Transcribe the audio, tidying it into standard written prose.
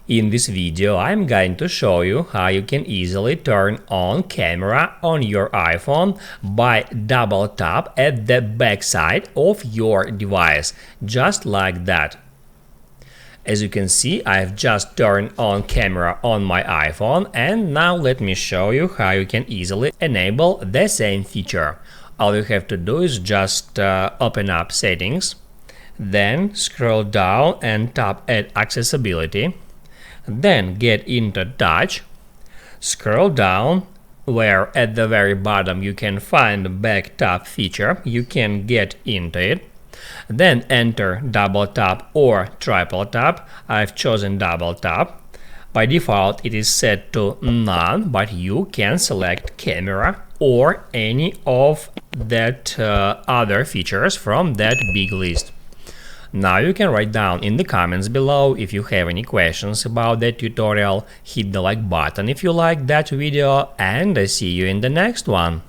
In this video, I'm going to show you how you can easily turn on camera on your iPhone by double tap at the back side of your device, just like that. As you can see, I've just turned on camera on my iPhone, and now let me show you how you can easily enable the same feature. All you have to do is just open up Settings, then scroll down and tap at Accessibility. Then get into Touch, scroll down where at the very bottom you can find the back tap feature, you can get into it. Then enter double tap or triple tap. I've chosen double tap. By default it is set to none, but you can select camera or any of that other features from that big list. Now you can write down in the comments below if you have any questions about that tutorial, hit the like button if you like that video, and I see you in the next one.